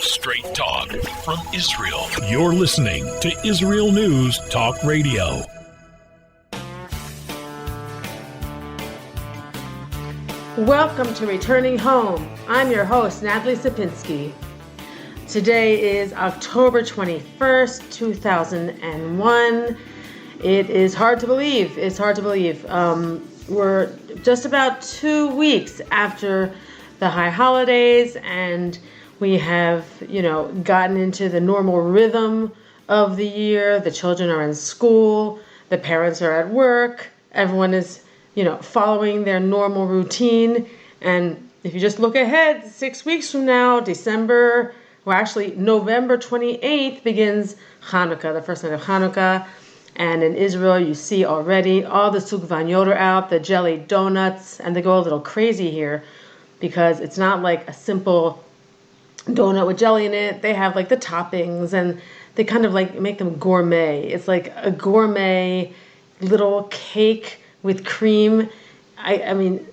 Straight talk from Israel. You're listening to Israel News Talk Radio. Welcome to Returning Home. I'm your host, Natalie Sapinski. Today is October 21st, 2001. It is hard to believe. It's hard to believe. We're just about 2 weeks after the high holidays, and we have, gotten into the normal rhythm of the year. The children are in school. The parents are at work. Everyone is, following their normal routine. And if you just look ahead, 6 weeks from now, November 28th begins Hanukkah, the first night of Hanukkah. And in Israel, you see already all the sugvaniot are out, the jelly donuts, and they go a little crazy here because it's not like a simple donut with jelly in it. They have like the toppings, and they kind of like make them gourmet. It's like a gourmet little cake with cream. I mean,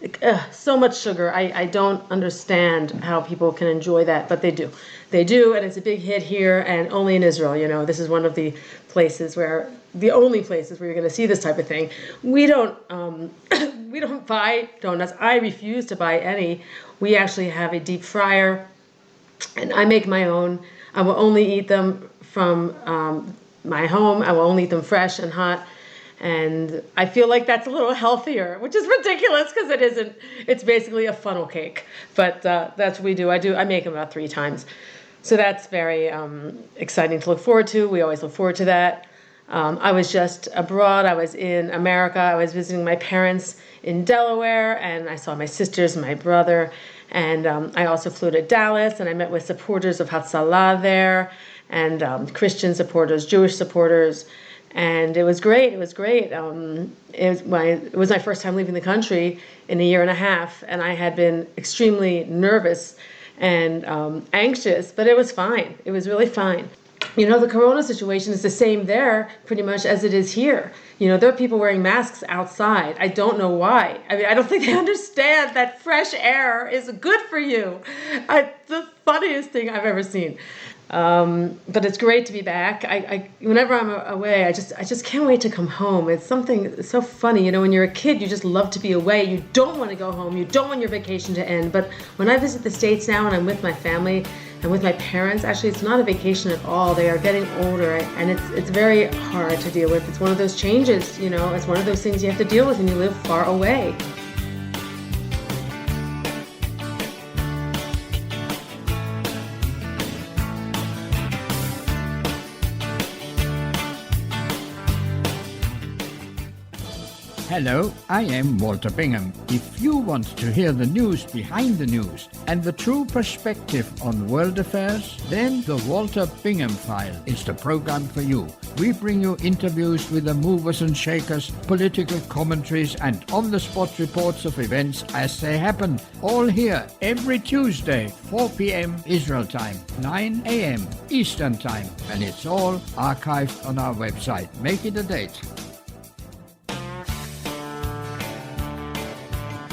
so much sugar. I don't understand how people can enjoy that, but they do. They do, and it's a big hit here, and only in Israel. This is one of the only places where you're going to see this type of thing. We don't buy donuts. I refuse to buy any. We actually have a deep fryer, and I make my own. I will only eat them from my home. I will only eat them fresh and hot. And I feel like that's a little healthier, which is ridiculous because it isn't. It's basically a funnel cake. But that's what we do. I make them about 3 times. So that's very exciting to look forward to. We always look forward to that. I was just abroad. I was in America. I was visiting my parents in Delaware, and I saw my sisters and my brother. And I also flew to Dallas, and I met with supporters of Hatzalah there, and Christian supporters, Jewish supporters. And it was great. It was great. It was my first time leaving the country in a year and a half, and I had been extremely nervous and anxious, but it was fine. It was really fine. The corona situation is the same there pretty much as it is here. There are people wearing masks outside. I don't know why. I mean, I don't think they understand that fresh air is good for you. The funniest thing I've ever seen. But it's great to be back. Whenever I'm away, I just can't wait to come home. It's something so funny. When you're a kid, you just love to be away. You don't want to go home. You don't want your vacation to end. But when I visit the States now and I'm with my family and with my parents, actually, it's not a vacation at all. They are getting older, and it's very hard to deal with. It's one of those changes, it's one of those things you have to deal with when you live far away. Hello, I am Walter Bingham. If you want to hear the news behind the news and the true perspective on world affairs, then the Walter Bingham File is the program for you. We bring you interviews with the movers and shakers, political commentaries, and on-the-spot reports of events as they happen. All here every Tuesday, 4 p.m. Israel time, 9 a.m. Eastern time. And it's all archived on our website. Make it a date.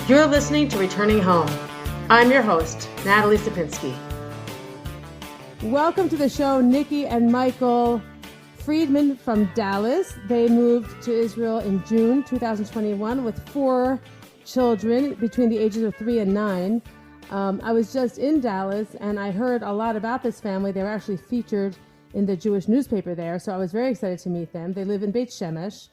You're listening to Returning Home. I'm your host, Natalie Sapinski. Welcome to the show, Nikki and Michael Friedman from Dallas. They moved to Israel in June 2021 with 4 children between the ages of 3 and 9. I was just in Dallas, and I heard a lot about this family. They were actually featured in the Jewish newspaper there, so I was very excited to meet them. They live in Beit Shemesh,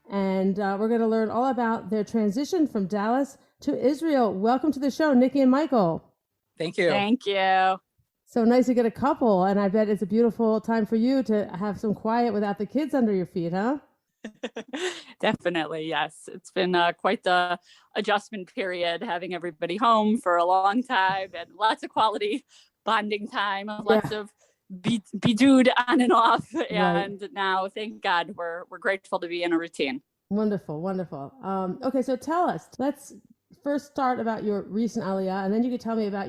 and we're going to learn all about their transition from Dallas to Israel. Welcome to the show, Nikki and Michael. Thank you. Thank you. So nice to get a couple, and I bet it's a beautiful time for you to have some quiet without the kids under your feet, huh? Definitely, yes. It's been quite the adjustment period, having everybody home for a long time, and lots of quality bonding time, lots of bidud on and off. And now, thank God, we're grateful to be in a routine. Wonderful, wonderful. Okay, so tell us, let's first start about your recent Aliyah, and then you can tell me about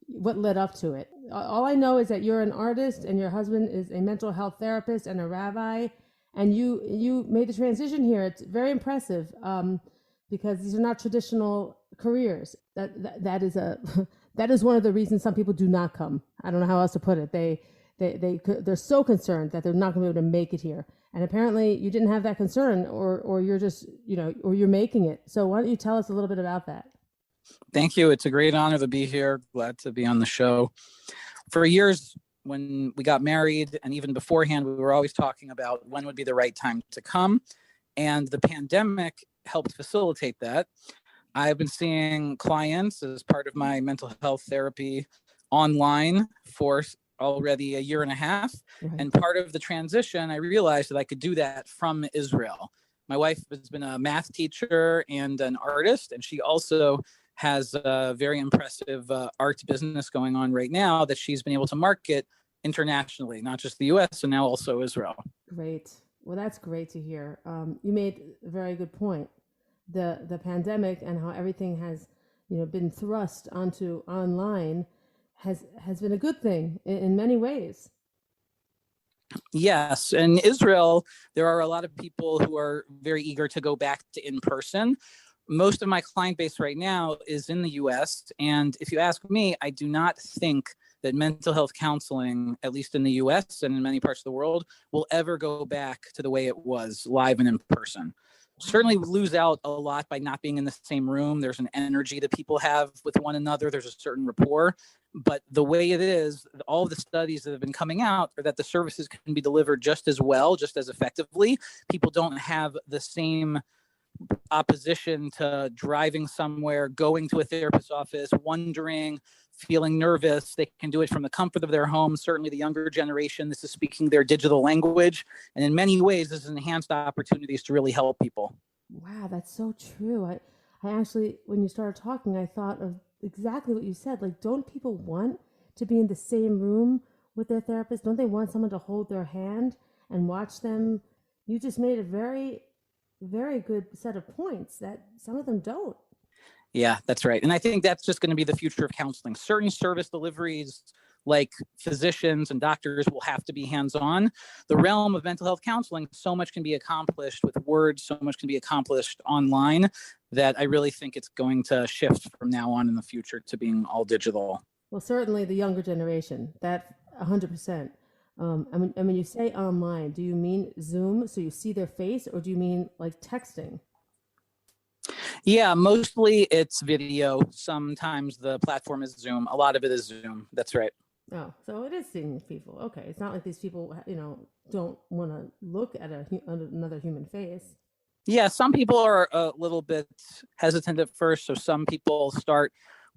what led up to it. All I know is that you're an artist and your husband is a mental health therapist and a rabbi, and you made the transition here. It's very impressive because these are not traditional careers. That is that is one of the reasons some people do not come. I don't know how else to put it. They're so concerned that they're not going to be able to make it here. And apparently you didn't have that concern, or you're just, or you're making it. So why don't you tell us a little bit about that? Thank you. It's a great honor to be here. Glad to be on the show. For years, when we got married and even beforehand, we were always talking about when would be the right time to come. And the pandemic helped facilitate that. I've been seeing clients as part of my mental health therapy online for already a year and a half. Right. And part of the transition, I realized that I could do that from Israel. My wife has been a math teacher and an artist, and she also has a very impressive art business going on right now that she's been able to market internationally, not just the US, and now also Israel. Great. Well, that's great to hear. You made a very good point. The pandemic and how everything has, been thrust onto online has been a good thing in many ways. Yes. In Israel, there are a lot of people who are very eager to go back to in person. Most of my client base right now is in the US. And if you ask me, I do not think that mental health counseling, at least in the US and in many parts of the world, will ever go back to the way it was live and in person. Certainly we lose out a lot by not being in the same room. There's an energy that people have with one another. There's a certain rapport. But the way it is, all of the studies that have been coming out are that the services can be delivered just as well, just as effectively. People don't have the same opposition to driving somewhere, going to a therapist's office, wondering, feeling nervous. They can do it from the comfort of their home. Certainly the younger generation, this is speaking their digital language. And in many ways, this has enhanced opportunities to really help people. Wow, that's so true. I actually, when you started talking, I thought of exactly what you said. Like, don't people want to be in the same room with their therapist? Don't they want someone to hold their hand and watch them? You just made a very, very good set of points that some of them don't. Yeah, that's right. And I think that's just going to be the future of counseling. Certain service deliveries, like physicians and doctors, will have to be hands-on. The realm of mental health counseling, so much can be accomplished with words, so much can be accomplished online, that I really think it's going to shift from now on in the future to being all digital. Well, certainly the younger generation, that 100%. I mean, you say online, do you mean Zoom, so you see their face, or do you mean like texting? Yeah, mostly it's video. Sometimes the platform is Zoom. A lot of it is Zoom. That's right. Oh, so it is seeing people. Okay, it's not like these people, don't want to look at another human face. Yeah, some people are a little bit hesitant at first. So some people start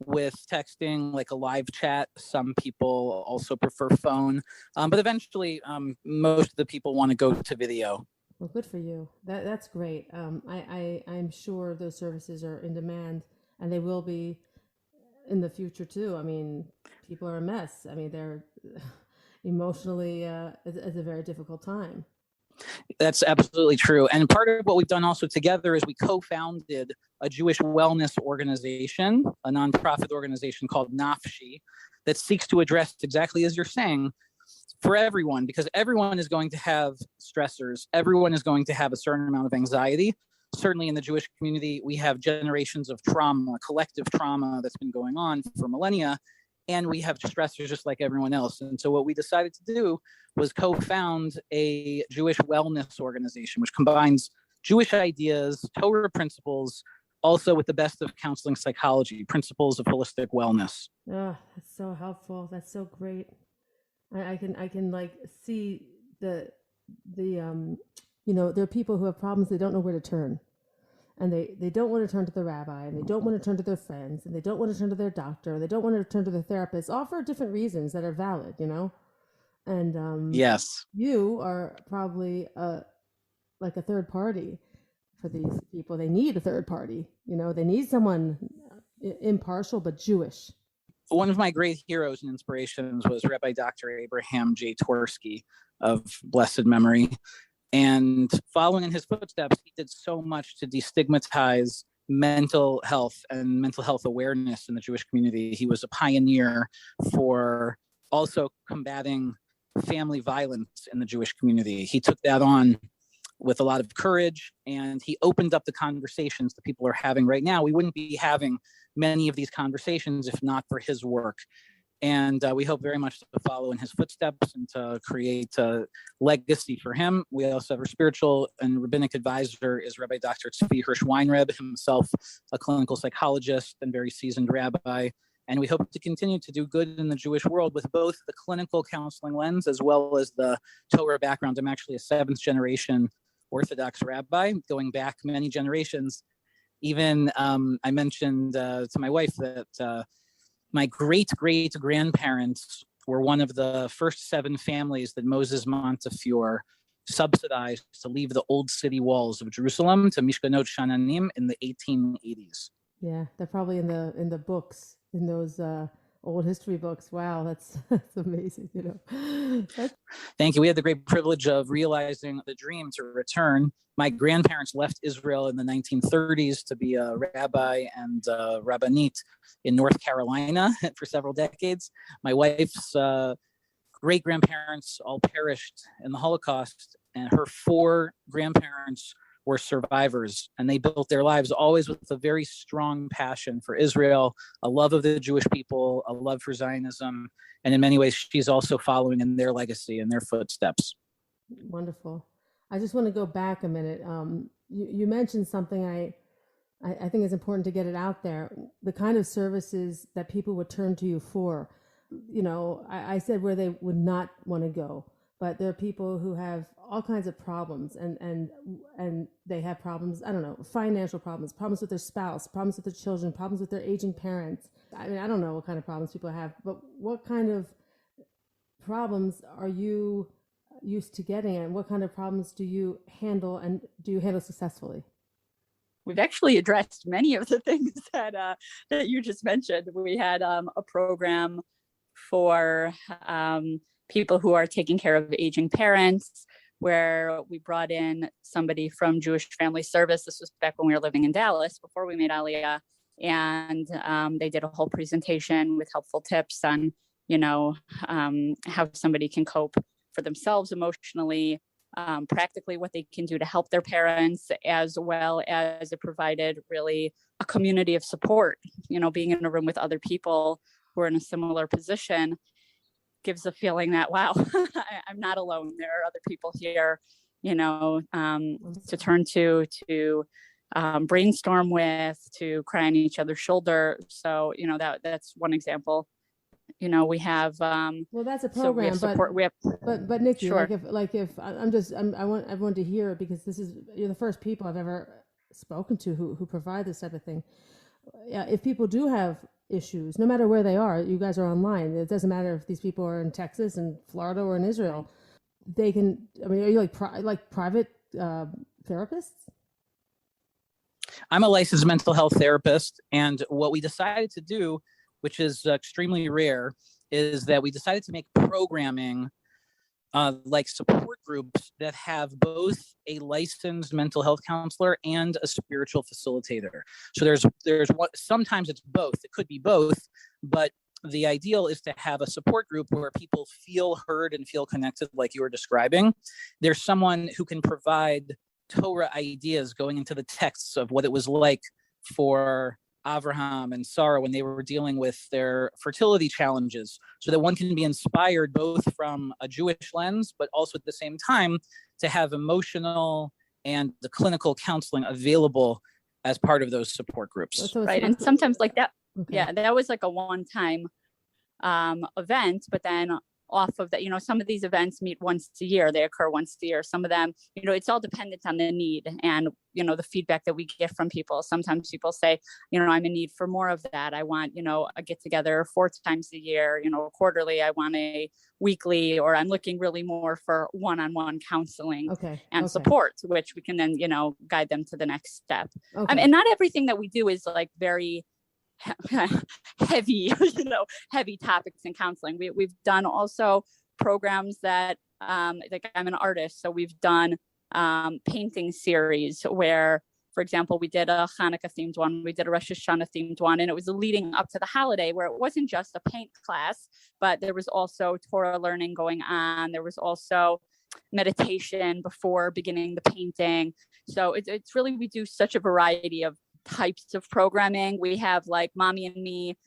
with texting, like a live chat. Some people also prefer phone. But eventually, most of the people want to go to video. Well, good for you. That's great. I'm sure those services are in demand, and they will be in the future too. I mean, people are a mess. I mean, they're emotionally, it's a very difficult time. That's absolutely true. And part of what we've done also together is we co-founded a Jewish wellness organization, a nonprofit organization called Nafshi, that seeks to address exactly as you're saying, for everyone, because everyone is going to have stressors. Everyone is going to have a certain amount of anxiety. Certainly in the Jewish community, we have generations of trauma, collective trauma that's been going on for millennia, and we have stressors just like everyone else. And so what we decided to do was co-found a Jewish wellness organization, which combines Jewish ideas, Torah principles, also with the best of counseling psychology, principles of holistic wellness. Oh, that's so helpful. That's so great. I can like see there are people who have problems, they don't know where to turn. And they don't want to turn to the rabbi, and they don't want to turn to their friends, and they don't want to turn to their doctor, they don't want to turn to their therapist, all for different reasons that are valid, And yes, you are probably like a third party for these people. They need a third party, they need someone impartial but Jewish. One of my great heroes and inspirations was Rabbi Dr. Abraham J. Twersky of blessed memory. And following in his footsteps, he did so much to destigmatize mental health and mental health awareness in the Jewish community. He was a pioneer for also combating family violence in the Jewish community. He took that on with a lot of courage, and he opened up the conversations that people are having right now. We wouldn't be having many of these conversations, if not for his work. And we hope very much to follow in his footsteps and to create a legacy for him. We also have our spiritual and rabbinic advisor is Rabbi Dr. Tzvi Hirsch Weinreb, himself a clinical psychologist and very seasoned rabbi. And we hope to continue to do good in the Jewish world with both the clinical counseling lens as well as the Torah background. I'm actually a 7th generation Orthodox rabbi, going back many generations. Even I mentioned to my wife that my great-great-grandparents were one of the first 7 families that Moses Montefiore subsidized to leave the old city walls of Jerusalem to Mishkanot Shananim in the 1880s. Yeah, they're probably in the books, in those old history books. Wow, that's amazing. Thank you. We had the great privilege of realizing the dream to return. My grandparents left Israel in the 1930s to be a rabbi and a rabbinite in North Carolina for several decades. My wife's great-grandparents all perished in the Holocaust, and her 4 grandparents were survivors, and they built their lives always with a very strong passion for Israel, a love of the Jewish people, a love for Zionism, and in many ways, she's also following in their legacy and their footsteps. Wonderful. I just want to go back a minute. You mentioned something I think is important to get it out there, the kind of services that people would turn to you for. I said where they would not want to go, but there are people who have all kinds of problems and they have problems, I don't know, financial problems with their spouse, problems with their children, problems with their aging parents. I mean, I don't know what kind of problems people have, but what kind of problems are you used to getting, and what kind of problems do you handle, and do you handle successfully? We've actually addressed many of the things that you just mentioned. We had a program for people who are taking care of aging parents, where we brought in somebody from Jewish Family Service. This was back when we were living in Dallas before we made Aliyah. And they did a whole presentation with helpful tips on, how somebody can cope for themselves emotionally, practically what they can do to help their parents, as well as it provided really a community of support. Being in a room with other people who are in a similar position gives a feeling that, wow, I'm not alone. There are other people here, to turn to brainstorm with, to cry on each other's shoulder. So, that's one example. We have well, that's a program, but Nikki, sure. if I want everyone to hear it, because you're the first people I've ever spoken to who provide this type of thing. If people do have issues, no matter where they are, you guys are online. It doesn't matter if these people are in Texas and Florida or in Israel. They can. I mean, are you like private therapists? I'm a licensed mental health therapist, and what we decided to do, which is extremely rare, is that we decided to make programming like support groups that have both a licensed mental health counselor and a spiritual facilitator. So there's what sometimes it's both. It could be both, but the ideal is to have a support group where people feel heard and feel connected, like you were describing. There's someone who can provide Torah ideas going into the texts of what it was like for Avraham and Sarah when they were dealing with their fertility challenges, so that one can be inspired both from a Jewish lens, but also at the same time to have emotional and the clinical counseling available as part of those support groups. So right. And sometimes like that, okay. Yeah, that was like a one-time event, but then off of that, some of these events meet once a year, they occur once a year. Some of them, it's all dependent on the need and, the feedback that we get from people. Sometimes people say, I'm in need for more of that. I want, a get together 4 times a year, quarterly, I want a weekly, or I'm looking really more for one-on-one counseling and support, which we can then, guide them to the next step. And not everything that we do is like very heavy, heavy topics in counseling. We've done also programs that, like I'm an artist, so we've done painting series where, for example, we did a Hanukkah themed one, we did a Rosh Hashanah themed one, and it was leading up to the holiday where it wasn't just a paint class, but there was also Torah learning going on. There was also meditation before beginning the painting. So it's really, we do such a variety of types of programming. We have like Mommy and Me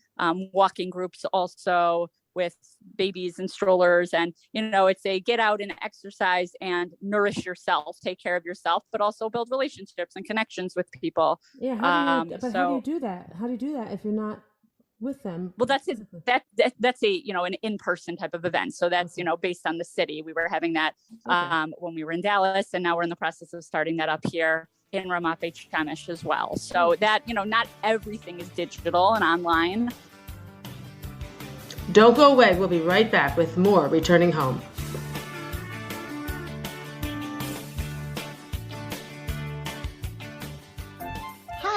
walking groups also with babies and strollers. And, it's a get out and exercise and nourish yourself, take care of yourself, but also build relationships and connections with people. Yeah. How do you do that? How do you do that if you're not with them? Well, that's it. That's a, an in-person type of event. So that's, based on the city. We were having that when we were in Dallas, and now we're in the process of starting that up here in Ramat Beit Shemesh as well. So that, not everything is digital and online. Don't go away. We'll be right back with more Returning Home.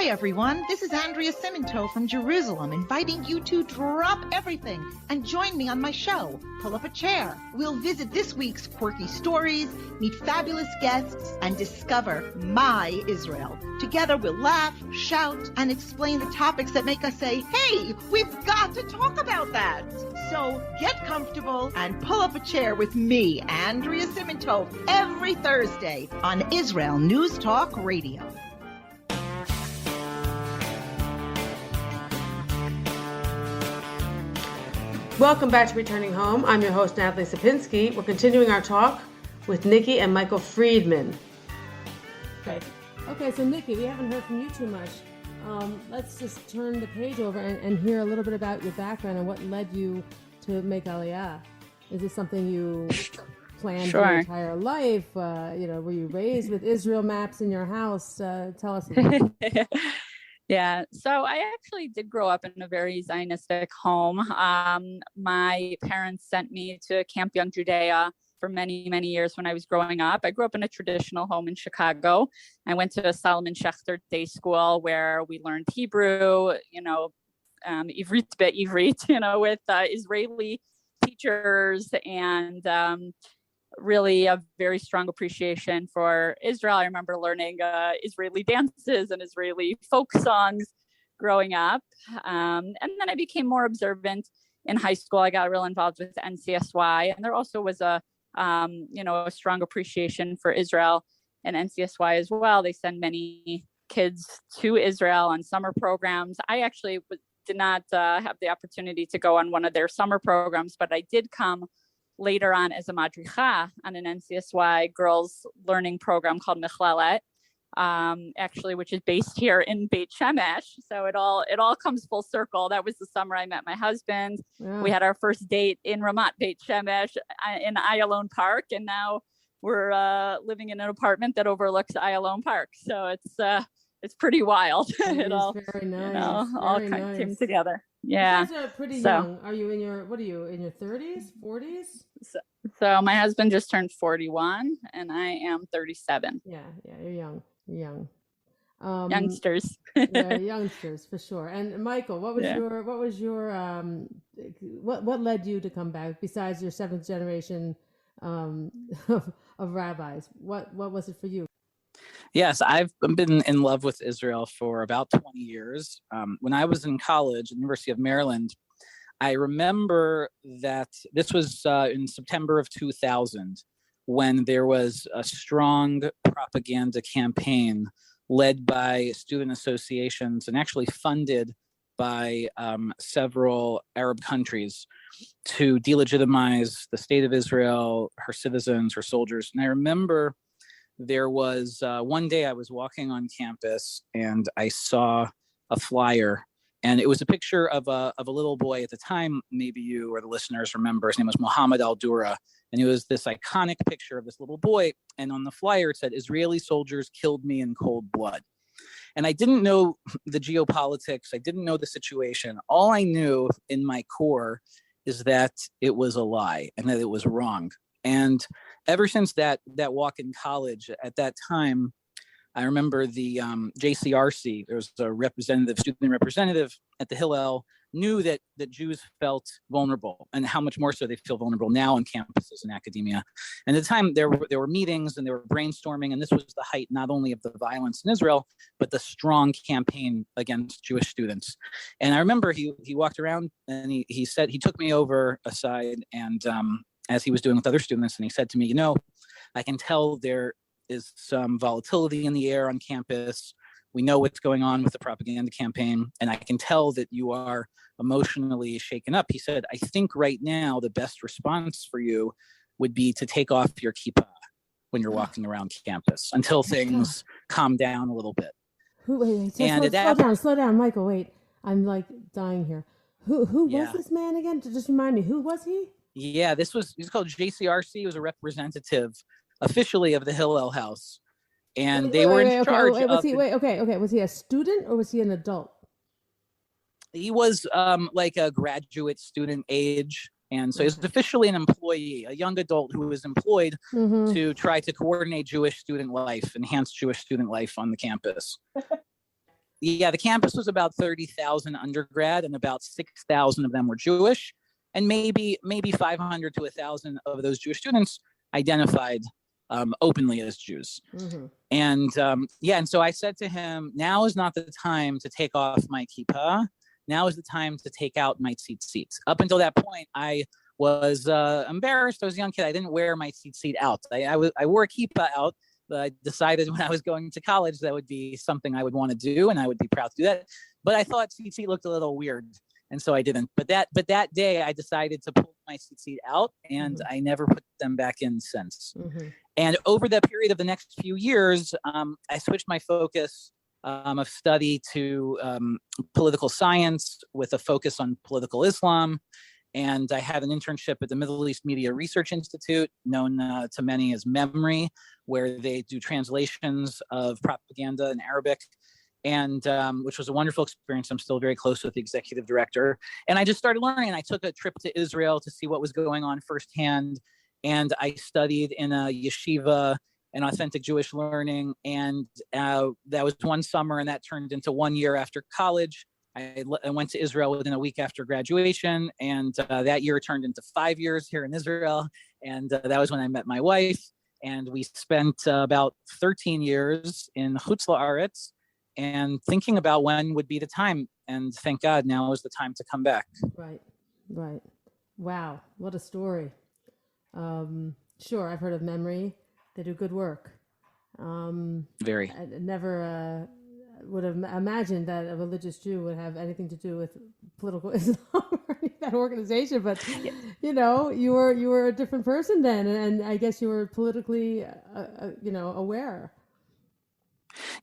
Hi, everyone. This is Andrea Simonto from Jerusalem, inviting you to drop everything and join me on my show, Pull Up a Chair. We'll visit this week's quirky stories, meet fabulous guests, and discover my Israel. Together, we'll laugh, shout, and explain the topics that make us say, hey, we've got to talk about that. So get comfortable and pull up a chair with me, Andrea Simonto, every Thursday on Israel News Talk Radio. Welcome back to Returning Home. I'm your host, Natalie Sapinski. We're continuing our talk with Nikki and Michael Friedman. Okay, so Nikki, we haven't heard from you too much. Let's just turn the page over and hear a little bit about your background and what led you to make Aliyah. Is this something you planned your entire life? Were you raised with Israel maps in your house? Tell us a bit. Yeah, so I actually did grow up in a very Zionistic home. My parents sent me to Camp Young Judea for many, many years when I was growing up. I grew up in a traditional home in Chicago. I went to a Solomon Schechter day school where we learned Hebrew, Ivrit be'Ivrit, with Israeli teachers, and really a very strong appreciation for Israel. I remember learning Israeli dances and Israeli folk songs growing up. And then I became more observant in high school. I got real involved with NCSY, and there also was a strong appreciation for Israel and NCSY as well. They send many kids to Israel on summer programs. I actually did not have the opportunity to go on one of their summer programs, but I did come later on as a madricha on an NCSY girls learning program called Michlalet, actually, which is based here in Beit Shemesh. So it all comes full circle. That was the summer I met my husband. Yeah. We had our first date in Ramat Beit Shemesh in Ayalon Park, and now we're living in an apartment that overlooks Ayalon Park. So it's pretty wild. It all very nice. All came together. Yeah. You guys are pretty young. Are you in your 30s, 40s? So my husband just turned 41 and I am 37. Yeah, you're young. You're young. Youngsters. Yeah, youngsters for sure. And Michael, what led you to come back besides your seventh generation of rabbis? What was it for you? Yes, I've been in love with Israel for about 20 years. When I was in college at the University of Maryland, I remember that this was in September of 2000, when there was a strong propaganda campaign led by student associations and actually funded by several Arab countries to delegitimize the state of Israel, her citizens, her soldiers. And I remember there was one day I was walking on campus and I saw a flyer, and it was a picture of a little boy at the time. Maybe you or the listeners remember, his name was Muhammad Al-Dura. And it was this iconic picture of this little boy. And on the flyer, it said, "Israeli soldiers killed me in cold blood." And I didn't know the geopolitics. I didn't know the situation. All I knew in my core is that it was a lie and that it was wrong. And ever since that walk in college, at that time, I remember the JCRC, there was a student representative at the Hillel, knew that Jews felt vulnerable, and how much more so they feel vulnerable now on campuses and academia. And at the time, there were meetings and they were brainstorming, and this was the height not only of the violence in Israel, but the strong campaign against Jewish students. And I remember he walked around and he said, he took me over aside, and as he was doing with other students, and he said to me, I can tell there is some volatility in the air on campus. We know what's going on with the propaganda campaign, and I can tell that you are emotionally shaken up. He said, I think right now the best response for you would be to take off your kippah when you're walking around campus until things calm down a little bit. Wait, slow down, Michael. Wait, I'm like dying here. Who was this man again? Just remind me. Who was he? Yeah, he's called JCRC. He was a representative officially of the Hillel House, and they were in charge. Was he a student or was he an adult? He was like a graduate student age. And so he was officially an employee, a young adult who was employed to try to coordinate Jewish student life, enhance Jewish student life on the campus. The campus was about 30,000 undergrad, and about 6,000 of them were Jewish. And maybe 500 to 1,000 of those Jewish students identified openly as Jews. And so I said to him, now is not the time to take off my kippah. Now is the time to take out my tzitzit. Up until that point, I was embarrassed. I was a young kid. I didn't wear my tzitzit out. I wore a kippah out, but I decided when I was going to college that would be something I would want to do, and I would be proud to do that. But I thought tzitzit looked a little weird, and so I didn't. But that day, I decided to pull my tzitzit out, and I never put them back in since. And over the period of the next few years, I switched my focus of study to political science with a focus on political Islam. And I had an internship at the Middle East Media Research Institute, known to many as MEMRI, where they do translations of propaganda in Arabic, and which was a wonderful experience. I'm still very close with the executive director. And I just started learning. I took a trip to Israel to see what was going on firsthand. And I studied in a yeshiva and authentic Jewish learning. And that was one summer, and that turned into 1 year after college. I went to Israel within a week after graduation, and that year turned into 5 years here in Israel. And that was when I met my wife. And we spent about 13 years in Chutz La'aretz and thinking about when would be the time. And thank God now is the time to come back. Right. Wow, what a story. Sure, I've heard of MEMRI. They do good work. Very. I never would have imagined that a religious Jew would have anything to do with political Islam or that organization. But you know, you were a different person then, and I guess you were politically, aware.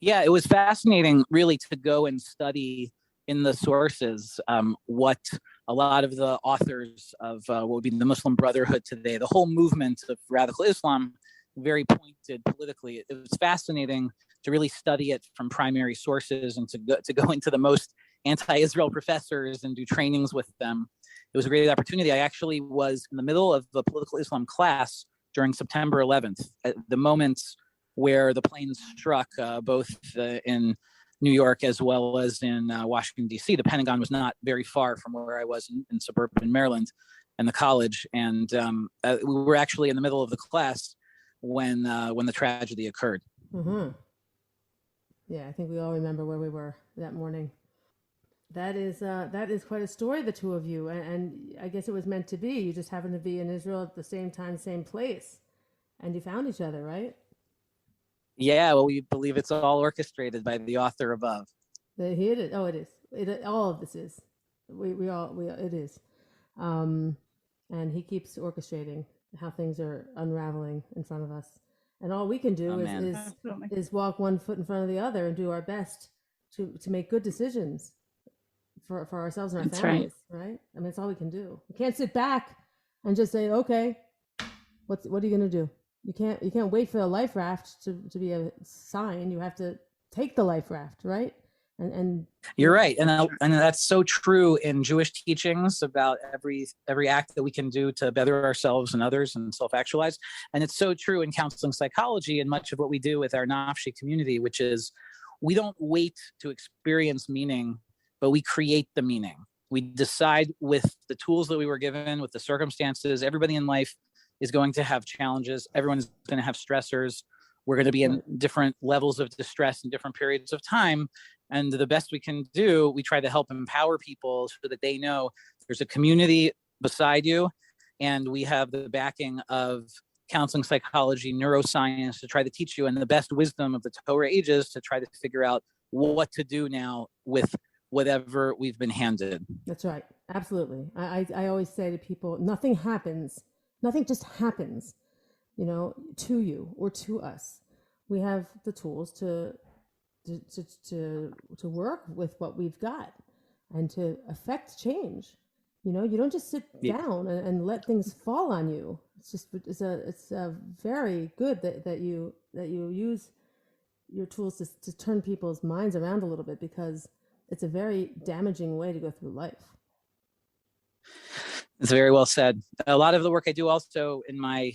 Yeah, it was fascinating, really, to go and study in the sources what a lot of the authors of what would be the Muslim Brotherhood today, the whole movement of radical Islam, very pointed politically. It was fascinating to really study it from primary sources and to go into the most anti-Israel professors and do trainings with them. It was a great opportunity. I actually was in the middle of a political Islam class during September 11th, at the moments where the planes struck both in New York as well as in Washington, D.C. The Pentagon was not very far from where I was in suburban Maryland and the college. And we were actually in the middle of the class when the tragedy occurred. Yeah, I think we all remember where we were that morning. That is quite a story, the two of you, and I guess it was meant to be. You just happened to be in Israel at the same time, same place, and you found each other, right? Yeah, well, we believe it's all orchestrated by the author above. It is. Oh, it is. All of this is. It is. And he keeps orchestrating how things are unraveling in front of us. And all we can do is walk one foot in front of the other and do our best to make good decisions for ourselves and our families, right? I mean, that's all we can do. We can't sit back and just say, okay, what are you going to do? You can't wait for a life raft to be a sign. You have to take the life raft, right? And you're right, and that's so true in Jewish teachings about every act that we can do to better ourselves and others and self-actualize. And it's so true in counseling psychology and much of what we do with our Nafshi community, which is we don't wait to experience meaning, but we create the meaning. We decide with the tools that we were given, with the circumstances. Everybody in life is going to have challenges. Everyone is going to have stressors. We're going to be in different levels of distress in different periods of time. And the best we can do, we try to help empower people so that they know there's a community beside you. And we have the backing of counseling psychology, neuroscience to try to teach you, and the best wisdom of the Torah ages to try to figure out what to do now with whatever we've been handed. That's right. Absolutely. I always say to people, nothing just happens, to you or to us. We have the tools to work with what we've got and to affect change. You don't just sit down and let things fall on you. It's very good that you use your tools to turn people's minds around a little bit, because it's a very damaging way to go through life. It's very well said. A lot of the work I do also in my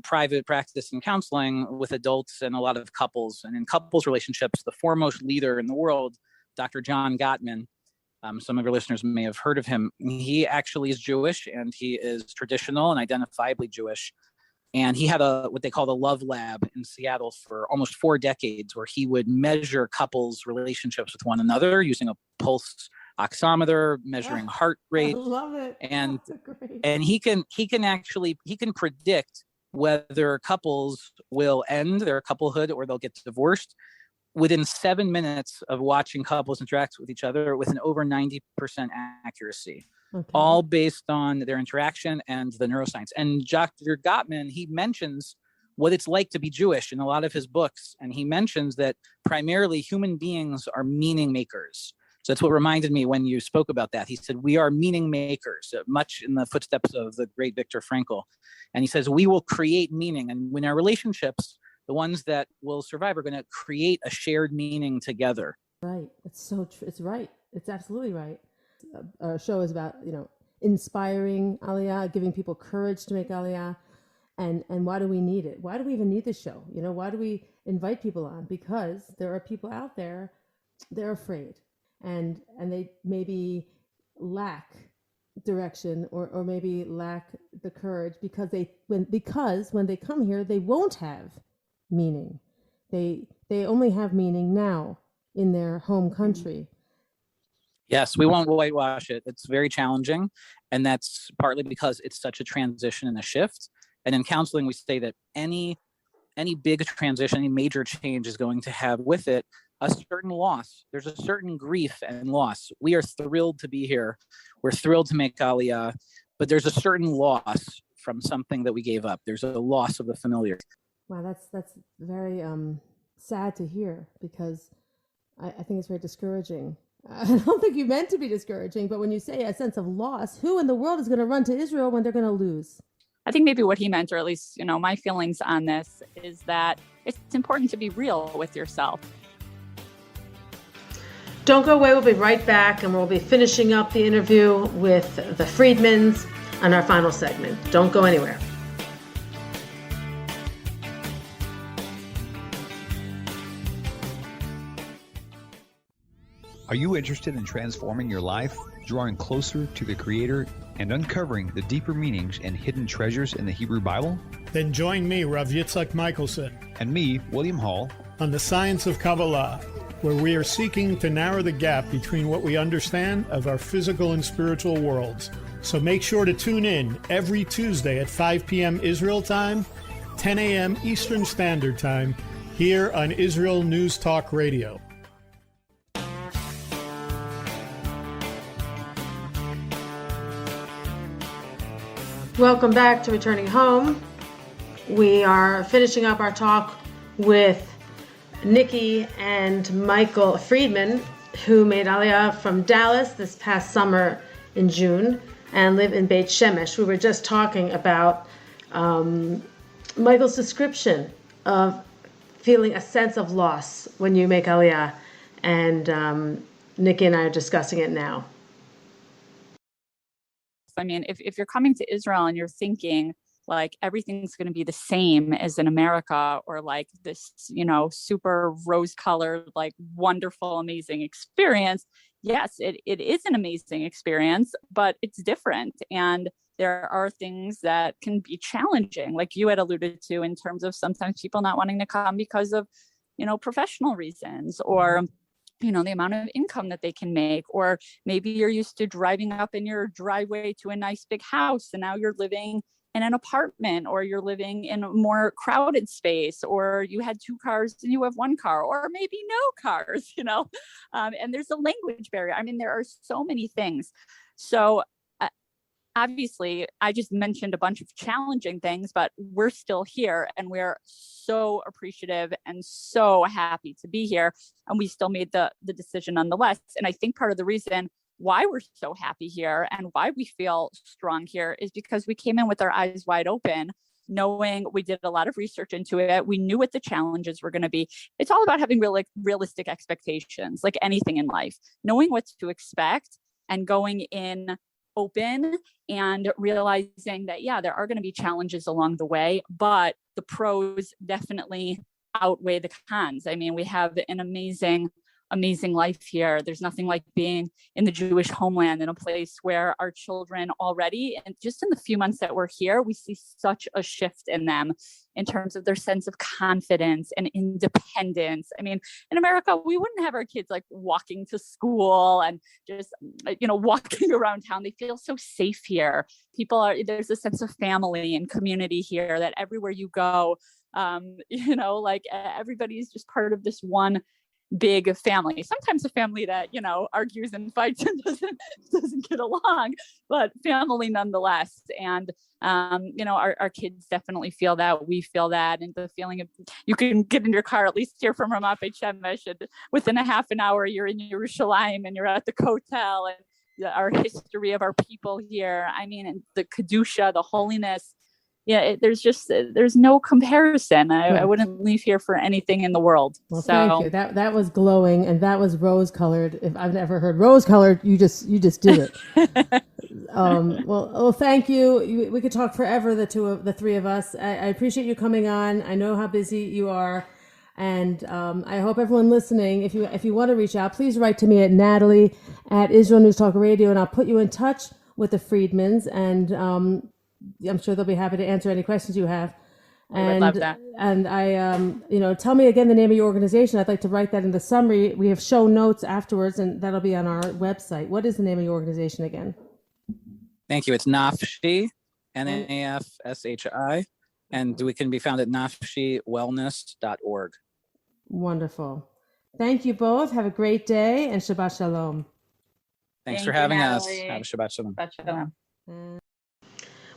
private practice and counseling with adults and a lot of couples, and in couples relationships, the foremost leader in the world, Dr. John Gottman, some of your listeners may have heard of him. He actually is Jewish, and he is traditional and identifiably Jewish. And he had what they call the Love Lab in Seattle for almost 4 decades, where he would measure couples' relationships with one another using a pulse oximeter, measuring heart rate. I love it. And he can predict whether couples will end their couplehood or they'll get divorced within 7 minutes of watching couples interact with each other with an over 90% accuracy, all based on their interaction and the neuroscience. And Dr. Gottman, he mentions what it's like to be Jewish in a lot of his books. And he mentions that primarily human beings are meaning makers. So that's what reminded me when you spoke about that. He said, we are meaning makers, much in the footsteps of the great Viktor Frankl. And he says, we will create meaning. And when our relationships, the ones that will survive, are going to create a shared meaning together. Right. It's so true. It's right. It's absolutely right. Our show is about, inspiring Aliyah, giving people courage to make Aliyah. And why do we need it? Why do we even need this show? Why do we invite people on? Because there are people out there, they're afraid. And they maybe lack direction or maybe lack the courage because when they come here, they won't have meaning. They only have meaning now in their home country. Yes, we won't whitewash it. It's very challenging. And that's partly because it's such a transition and a shift. And in counseling, we say that any big transition, any major change is going to have with it a certain loss. There's a certain grief and loss. We are thrilled to be here. We're thrilled to make Aliyah, but there's a certain loss from something that we gave up. There's a loss of the familiar. Wow, that's very sad to hear, because I think it's very discouraging. I don't think you meant to be discouraging, but when you say a sense of loss, who in the world is going to run to Israel when they're going to lose? I think maybe what he meant, or at least, my feelings on this, is that it's important to be real with yourself. Don't go away. We'll be right back, and we'll be finishing up the interview with the Friedmans on our final segment. Don't go anywhere. Are you interested in transforming your life, drawing closer to the Creator, and uncovering the deeper meanings and hidden treasures in the Hebrew Bible? Then join me, Rav Yitzhak Michelson, And me, William Hall, on The Science of Kabbalah, where we are seeking to narrow the gap between what we understand of our physical and spiritual worlds. So make sure to tune in every Tuesday at 5 p.m. Israel time, 10 a.m. Eastern Standard Time, here on Israel News Talk Radio. Welcome back to Returning Home. We are finishing up our talk with Nikki and Michael Friedman, who made Aliyah from Dallas this past summer in June and live in Beit Shemesh. We were just talking about Michael's description of feeling a sense of loss when you make Aliyah, and Nikki and I are discussing it now. I mean, if you're coming to Israel and you're thinking like everything's going to be the same as in America, or like this, super rose-colored, like wonderful, amazing experience, yes, it is an amazing experience, but it's different. And there are things that can be challenging, like you had alluded to, in terms of sometimes people not wanting to come because of, professional reasons, or the amount of income that they can make, or maybe you're used to driving up in your driveway to a nice big house and now you're living in an apartment, or you're living in a more crowded space, or you had 2 cars and you have 1 car, or maybe no cars, and there's a language barrier. I mean, there are so many things. So obviously, I just mentioned a bunch of challenging things, but we're still here, and we're so appreciative and so happy to be here. And we still made the decision nonetheless. And I think part of the reason why we're so happy here and why we feel strong here is because we came in with our eyes wide open, knowing we did a lot of research into it. We knew what the challenges were going to be. It's all about having realistic expectations, like anything in life, knowing what to expect and going in open and realizing that, yeah, there are going to be challenges along the way, but the pros definitely outweigh the cons. I mean, we have an amazing life here. There's nothing like being in the Jewish homeland, in a place where our children already, and just in the few months that we're here, we see such a shift in them in terms of their sense of confidence and independence. I mean, in America, we wouldn't have our kids like walking to school and just, walking around town. They feel so safe here. There's a sense of family and community here that everywhere you go, everybody's just part of this one big family. Sometimes a family that argues and fights and doesn't get along, but family nonetheless. And our kids definitely feel that. We feel that, and the feeling of you can get in your car, at least here from Ramat Beit Shemesh, and within a half an hour you're in Yerushalayim and you're at the Kotel, and our history of our people here. I mean, and the kedusha, the holiness. Yeah, there's no comparison. I wouldn't leave here for anything in the world. Well, thank you. That was glowing, and that was rose colored. If I've never heard rose colored, you just did it. Well, thank you. We could talk forever, the three of us. I appreciate you coming on. I know how busy you are, and I hope everyone listening, if you want to reach out, please write to me at Natalie@Israel News Talk Radio, and I'll put you in touch with the Friedmans, and I'm sure they'll be happy to answer any questions you have. I would love that. And I, tell me again the name of your organization. I'd like to write that in the summary. We have show notes afterwards, and that'll be on our website. What is the name of your organization again? Thank you. It's NAFSHI, NAFSHI, and we can be found at nafshiwellness.org. Wonderful. Thank you both. Have a great day, and Shabbat Shalom. Thanks for having us. Have a Shabbat Shalom. Shabbat Shalom.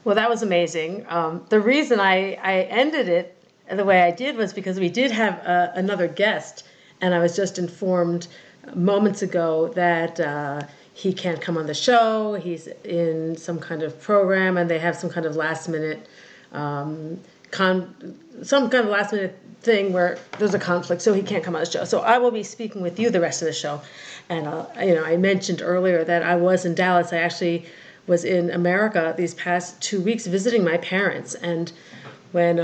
Well, that was amazing. The reason I ended it the way I did was because we did have another guest, and I was just informed moments ago that he can't come on the show. He's in some kind of program, and they have some kind of last minute thing where there's a conflict, so he can't come on the show. So I will be speaking with you the rest of the show. And I mentioned earlier that I was in Dallas. I actually was in America these past 2 weeks visiting my parents. And when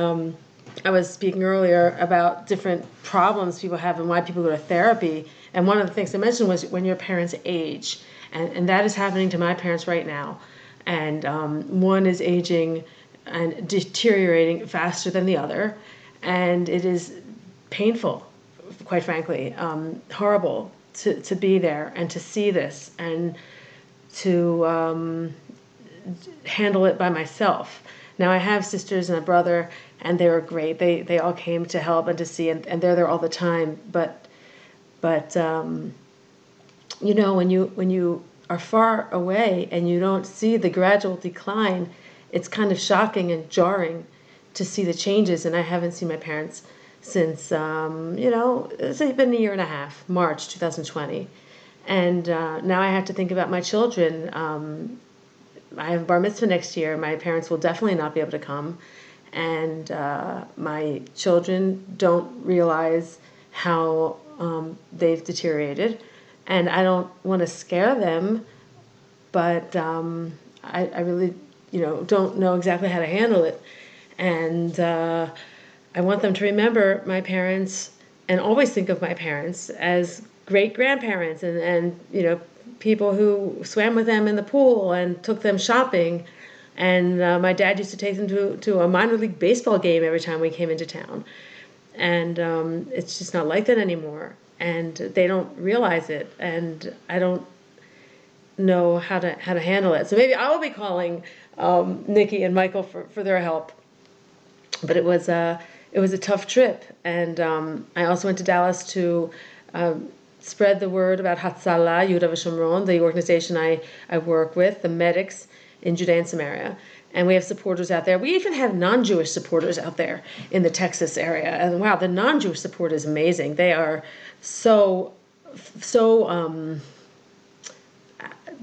I was speaking earlier about different problems people have and why people go to therapy, and one of the things I mentioned was when your parents age. And that is happening to my parents right now. And one is aging and deteriorating faster than the other. And it is painful, quite frankly, horrible to be there and to see this and to handle it by myself. Now I have sisters and a brother, and they were great. They all came to help and to see, and they're there all the time. But when you are far away and you don't see the gradual decline, it's kind of shocking and jarring to see the changes. And I haven't seen my parents since it's been a year and a half, March 2020. And now I have to think about my children. I have bar mitzvah next year. My parents will definitely not be able to come. And my children don't realize how they've deteriorated. And I don't want to scare them, but I really, don't know exactly how to handle it. And I want them to remember my parents and always think of my parents as great grandparents and people who swam with them in the pool and took them shopping. And my dad used to take them to a minor league baseball game every time we came into town. And it's just not like that anymore. And they don't realize it. And I don't know how to handle it. So maybe I will be calling Nikki and Michael for their help. But it was a tough trip, and I also went to Dallas to spread the word about Hatzalah, Yehuda v'Shomron, the organization I work with, the medics in Judea and Samaria. And we have supporters out there. We even have non-Jewish supporters out there in the Texas area. And wow, the non-Jewish support is amazing. They are so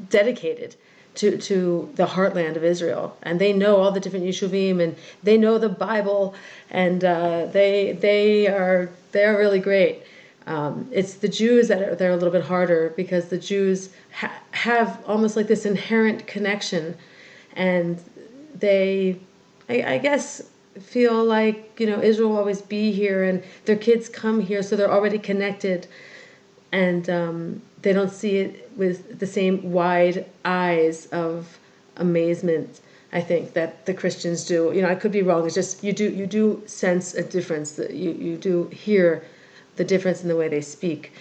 dedicated to the heartland of Israel, and they know all the different yeshuvim, and they know the Bible, and they're really great. It's the Jews they're a little bit harder, because the Jews have almost like this inherent connection, and they, I guess, feel like, Israel will always be here, and their kids come here, so they're already connected, and they don't see it with the same wide eyes of amazement, I think, that the Christians do. I could be wrong. It's just you do sense a difference. That you do hear the difference in the way they speak.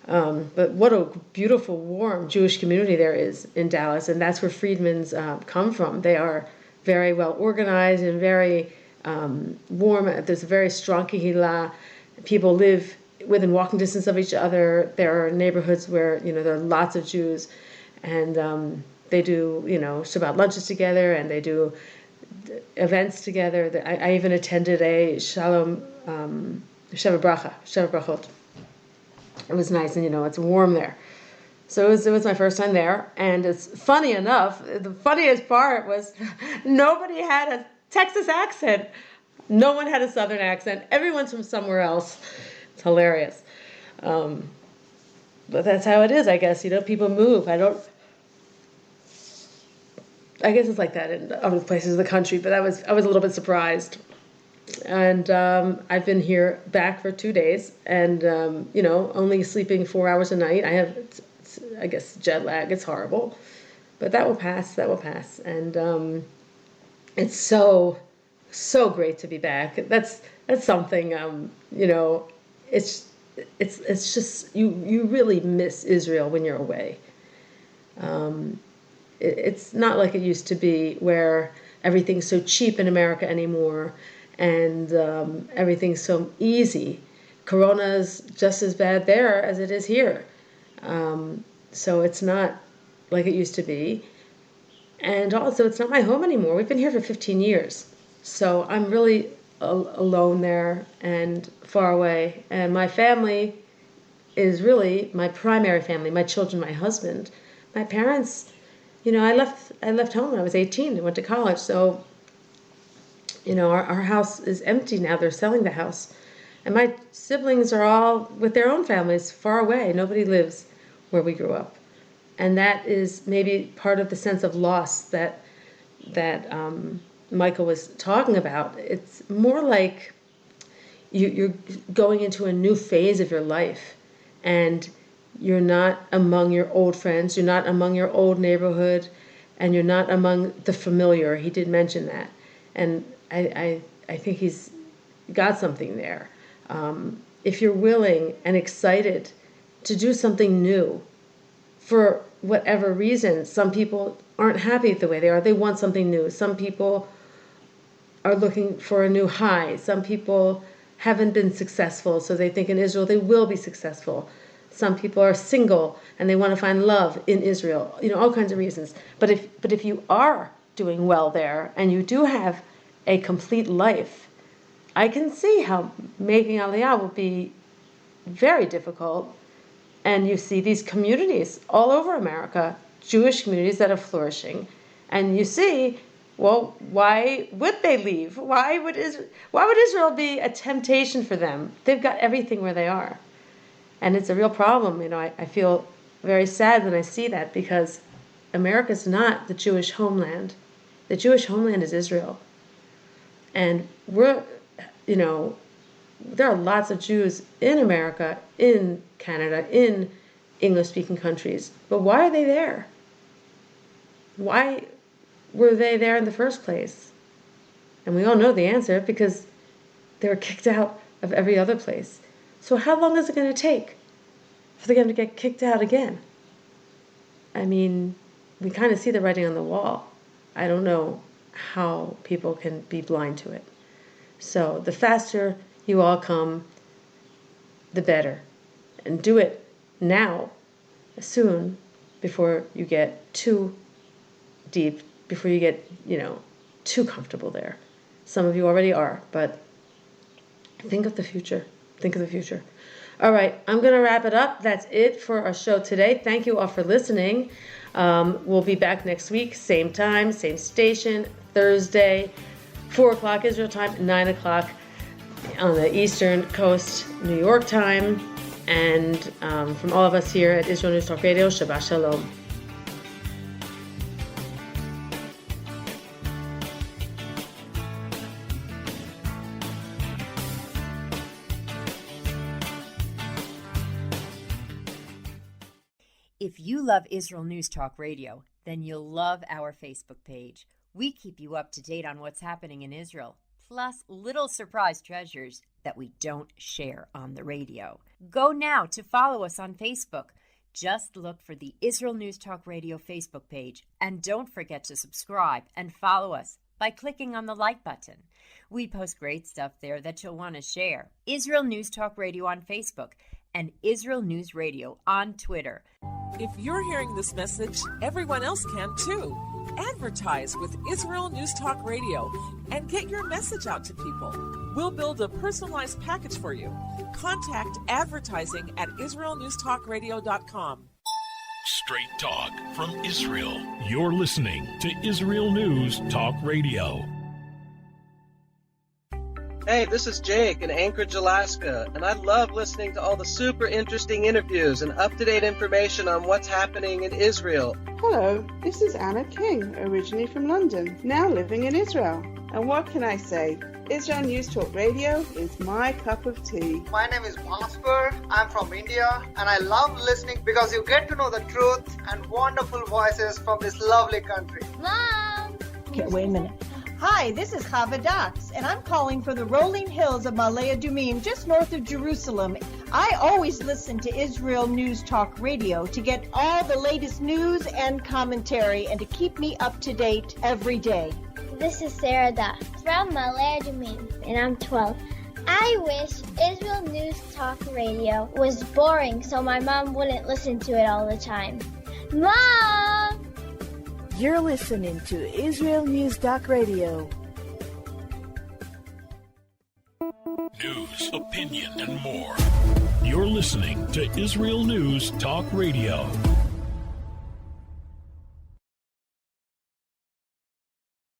But what a beautiful, warm Jewish community there is in Dallas, and that's where Friedman's come from. They are very well organized and very warm. There's a very strong kehillah. People live within walking distance of each other. There are neighborhoods where there are lots of Jews, and they do Shabbat lunches together, and they do events together. I even attended a Shalom Sheva Brachot. It was nice, and it's warm there. So it was my first time there, and it's funny enough. The funniest part was nobody had a Texas accent. No one had a Southern accent. Everyone's from somewhere else. It's hilarious. But that's how it is, I guess. People move. I guess it's like that in other places of the country, but I was a little bit surprised. And I've been here back for 2 days, and only sleeping 4 hours a night. I guess jet lag. It's horrible, but that will pass. And it's so great to be back. That's something. It's just you really miss Israel when you're away. It's not like it used to be, where everything's so cheap in America anymore, and everything's so easy. Corona's just as bad there as it is here. So it's not like it used to be. And also, it's not my home anymore. We've been here for 15 years. So I'm really alone there and far away. And my family is really my primary family, my children, my husband. My parents, I left home when I was 18 and went to college. So, our house is empty now. They're selling the house. And my siblings are all with their own families far away. Nobody lives where we grew up. And that is maybe part of the sense of loss that Michael was talking about. It's more like you're going into a new phase of your life, and you're not among your old friends, you're not among your old neighborhood, and you're not among the familiar. He did mention that. And I think he's got something there. If you're willing and excited to do something new, for whatever reason, some people aren't happy the way they are. They want something new. Some people are looking for a new high. Some people haven't been successful, so they think in Israel they will be successful. Some people are single and they want to find love in Israel. All kinds of reasons. But if you are doing well there, and you do have a complete life, I can see how making Aliyah will be very difficult. And you see these communities all over America, Jewish communities that are flourishing, and you see, well, why would they leave? Why would Israel be a temptation for them? They've got everything where they are, and it's a real problem. I feel very sad when I see that, because America's not the Jewish homeland. The Jewish homeland is Israel, and there are lots of Jews in America, in Canada, in English-speaking countries. But why are they there? Why were they there in the first place? And we all know the answer, because they were kicked out of every other place. So how long is it going to take for them to get kicked out again? I mean, we kind of see the writing on the wall. I don't know how people can be blind to it. So the faster you all come, the better. And do it now, soon, before you get too deep, before you get, too comfortable there. Some of you already are, but think of the future. Think of the future. All right, I'm going to wrap it up. That's it for our show today. Thank you all for listening. We'll be back next week, same time, same station, Thursday, 4 o'clock Israel time, 9 o'clock on the Eastern Coast, New York time. And from all of us here at Israel News Talk Radio, Shabbat Shalom. If you love Israel News Talk Radio, then you'll love our Facebook page. We keep you up to date on what's happening in Israel, plus little surprise treasures that we don't share on the radio. Go now to follow us on Facebook. Just look for the Israel News Talk Radio Facebook page, and don't forget to subscribe and follow us by clicking on the like button. We post great stuff there that you'll want to share. Israel News Talk Radio on Facebook and Israel News Radio on Twitter. If you're hearing this message, everyone else can too. Advertise with Israel News Talk Radio and get your message out to people. We'll build a personalized package for you. Contact advertising at israelnewstalkradio.com. Straight talk from Israel. You're listening to Israel News Talk Radio. Hey, this is Jake in Anchorage, Alaska, and I love listening to all the super interesting interviews and up-to-date information on what's happening in Israel. Hello, this is Anna King, originally from London, now living in Israel. And what can I say? Israel News Talk Radio is my cup of tea. My name is Bhaskar. I'm from India, and I love listening because you get to know the truth and wonderful voices from this lovely country. Mom! Okay, wait a minute. Hi, this is Chava Dax, and I'm calling for the rolling hills of Malaya Dumim, just north of Jerusalem. I always listen to Israel News Talk Radio to get all the latest news and commentary and to keep me up to date every day. This is Sarah Dax from Malaya Dumim, and I'm 12. I wish Israel News Talk Radio was boring so my mom wouldn't listen to it all the time. Mom! You're listening to Israel News Talk Radio. News, opinion, and more. You're listening to Israel News Talk Radio.